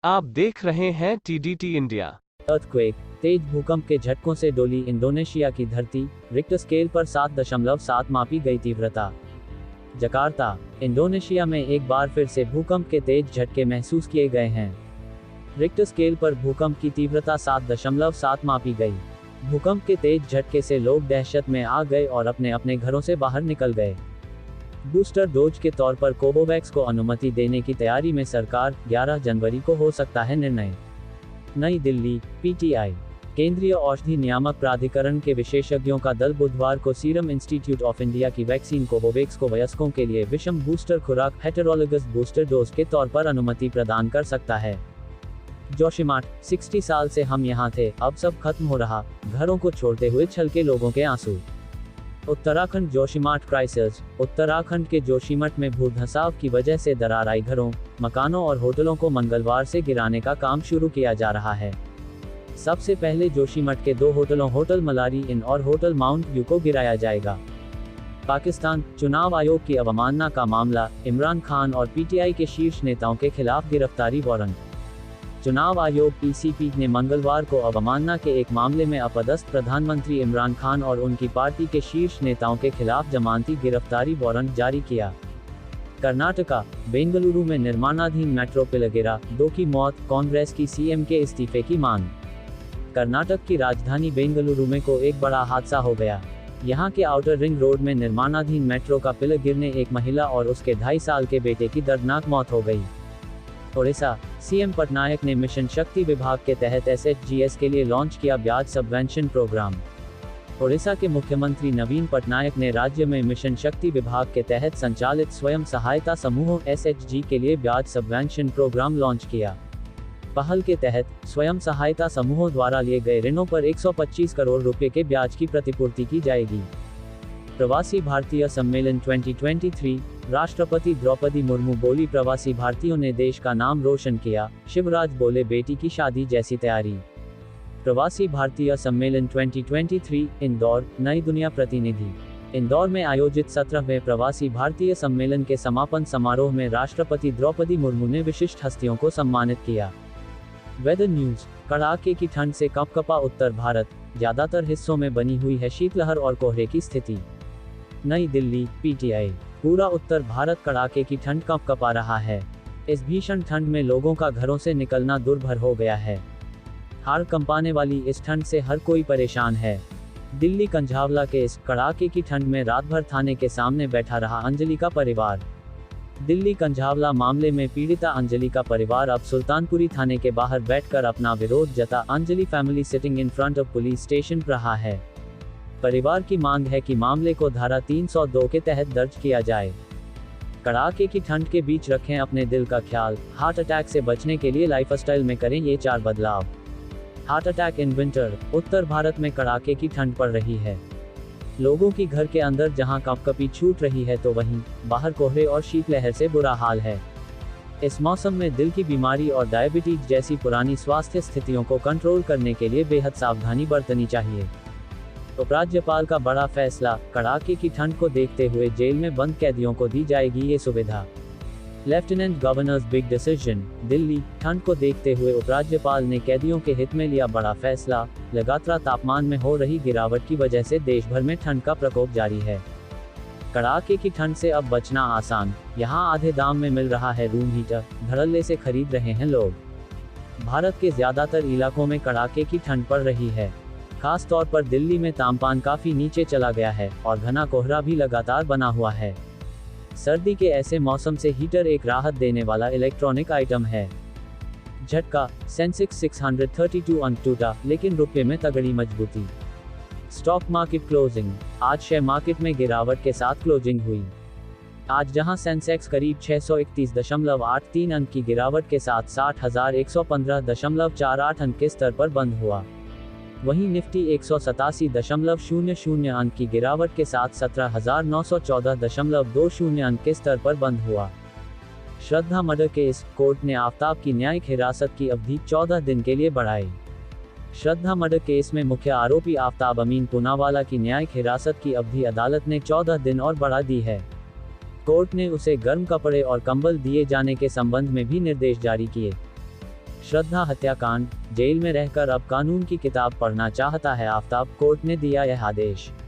आप देख रहे हैं टीडीटी इंडिया। अर्थक्वेक, तेज भूकंप के झटकों से डोली इंडोनेशिया की धरती। रिक्टर स्केल पर 7.7 मापी गई तीव्रता। जकार्ता, इंडोनेशिया में एक बार फिर से भूकंप के तेज झटके महसूस किए गए हैं। रिक्टर स्केल पर भूकंप की तीव्रता 7.7 मापी गई। भूकंप के तेज झटके से लोग दहशत में आ गए और अपने अपने घरों से बाहर निकल गए। बूस्टर डोज के तौर पर कोवोवैक्स को अनुमति देने की तैयारी में सरकार। 11 जनवरी को हो सकता है निर्णय। नई दिल्ली, पीटीआई। केंद्रीय औषधि नियामक प्राधिकरण के विशेषज्ञों का दल बुधवार को सीरम इंस्टीट्यूट ऑफ इंडिया की वैक्सीन कोवोवैक्स को वयस्कों के लिए विषम बूस्टर खुराक हेटेरोलोगस बूस्टर डोज के तौर पर अनुमति प्रदान कर सकता है। जोशीमठ, 60 साल से हम यहाँ थे, अब सब खत्म हो रहा, घरों को छोड़ते हुए छलके लोगों के आंसू। उत्तराखंड जोशीमठ क्राइसिस। उत्तराखंड के जोशीमठ में भूधंसाव की वजह से दरार आई घरों, मकानों और होटलों को मंगलवार से गिराने का काम शुरू किया जा रहा है। सबसे पहले जोशीमठ के 2 होटलों होटल मलारी इन और होटल माउंट व्यू को गिराया जाएगा। पाकिस्तान, चुनाव आयोग की अवमानना का मामला। इमरान खान और पीटीआई के शीर्ष नेताओं के खिलाफ गिरफ्तारी वारंट। चुनाव आयोग (ईसीपी) ने मंगलवार को अवमानना के एक मामले में अपदस्थ प्रधानमंत्री इमरान खान और उनकी पार्टी के शीर्ष नेताओं के खिलाफ जमानती गिरफ्तारी वारंट जारी किया। कर्नाटका, बेंगलुरु में निर्माणाधीन मेट्रो पुल गिरा, 2 की मौत, कांग्रेस की सीएम के इस्तीफे की मांग। कर्नाटक की राजधानी बेंगलुरु में को एक बड़ा हादसा हो गया। यहां के आउटर रिंग रोड में निर्माणाधीन मेट्रो का पुल गिरने एक महिला और उसके 2.5 साल के बेटे की दर्दनाक मौत हो गई। ओडिशा, सीएम पटनायक ने मिशन शक्ति विभाग के तहत एसएचजीएस के लिए लॉन्च किया ब्याज सबवेंशन प्रोग्राम। ओडिशा के मुख्यमंत्री नवीन पटनायक ने राज्य में मिशन शक्ति विभाग के तहत संचालित स्वयं सहायता समूहों (एसएचजी) के लिए ब्याज सबवेंशन प्रोग्राम लॉन्च किया। पहल के तहत स्वयं सहायता समूहों द्वारा लिए गए ऋणों पर 125 करोड़ रुपए के ब्याज की प्रतिपूर्ति की जाएगी। प्रवासी भारतीय सम्मेलन 2023। राष्ट्रपति द्रौपदी मुर्मू बोली, प्रवासी भारतीयों ने देश का नाम रोशन किया। शिवराज बोले, बेटी की शादी जैसी तैयारी। प्रवासी भारतीय सम्मेलन 2023, इंदौर, नई दुनिया प्रतिनिधि। इंदौर में आयोजित 17वें प्रवासी भारतीय सम्मेलन के समापन समारोह में राष्ट्रपति द्रौपदी मुर्मू ने विशिष्ट हस्तियों को सम्मानित किया। Weather news. कड़ाके की ठंड से कंपकपा उत्तर भारत, ज्यादातर हिस्सों में बनी हुई है शीतलहर और कोहरे की स्थिति। नई दिल्ली, पीटीआई। पूरा उत्तर भारत कड़ाके की ठंड कंपकपा रहा है। इस भीषण ठंड में लोगों का घरों से निकलना दुर्भर हो गया है। हाड़ कंपाने वाली इस ठंड से हर कोई परेशान है। दिल्ली कंझावला के इस कड़ाके की ठंड में रात भर थाने के सामने बैठा रहा अंजलि का परिवार। दिल्ली कंझावला मामले में पीड़िता अंजलि का परिवार अब सुल्तानपुरी थाने के बाहर बैठकर अपना विरोध जता। Anjali family sitting in front of police station रहा है। परिवार की मांग है कि मामले को धारा 302 के तहत दर्ज किया जाए। कड़ाके की ठंड के बीच रखें अपने दिल का ख्याल। हार्ट अटैक से बचने के लिए लाइफस्टाइल में करें ये 4 बदलाव। Heart attack in winter. उत्तर भारत में कड़ाके की ठंड पड़ रही है। लोगों की घर के अंदर जहां कंपकपी छूट रही है तो वहीं बाहर कोहरे और शीतलहर से बुरा हाल है। इस मौसम में दिल की बीमारी और डायबिटीज जैसी पुरानी स्वास्थ्य स्थितियों को कंट्रोल करने के लिए बेहद सावधानी बरतनी चाहिए। उपराज्यपाल का बड़ा फैसला। कड़ाके की ठंड को देखते हुए जेल में बंद कैदियों को दी जाएगी ये सुविधा। Lieutenant governors big decision. Delhi, ठंड को देखते हुए उपराज्यपाल ने कैदियों के हित में लिया बड़ा फैसला। लगातार तापमान में हो रही गिरावट की वजह से देश भर में ठंड का प्रकोप जारी है। कड़ाके की ठंड से अब बचना आसान, यहां आधे दाम में मिल रहा है रूम हीटर, धड़ल्ले से खरीद रहे हैं लोग। भारत के ज्यादातर इलाकों में कड़ाके की ठंड पड़ रही है। खास तौर पर दिल्ली में तापमान काफी नीचे चला गया है और घना कोहरा भी लगातार बना हुआ है। सर्दी के ऐसे मौसम से हीटर एक राहत देने वाला इलेक्ट्रॉनिक आइटम है। झटका, सेंसेक्स 632 अंक टूटा, लेकिन रुपये में तगड़ी मजबूती। Stock market closing. आज शेयर मार्केट में गिरावट के साथ क्लोजिंग हुई। आज जहां सेंसेक्स करीब 631.83 अंक की गिरावट के साथ 60,115.48 अंक के स्तर पर बंद हुआ, वहीं निफ्टी 187.00 अंक की गिरावट के साथ 17,914.20 अंक के स्तर पर बंद हुआ। श्रद्धा मर्डर केस। कोर्ट ने आफताब की न्यायिक हिरासत की अवधि 14 दिन के लिए बढ़ाई। श्रद्धा मर्डर केस में मुख्य आरोपी आफताब अमीन पूनावाला की न्यायिक हिरासत की अवधि अदालत ने 14 दिन और बढ़ा दी है। कोर्ट ने उसे गर्म कपड़े और कंबल दिए जाने के संबंध में भी निर्देश जारी किए। श्रद्धा हत्याकांड, जेल में रहकर अब कानून की किताब पढ़ना चाहता है आफताब, कोर्ट ने दिया यह आदेश।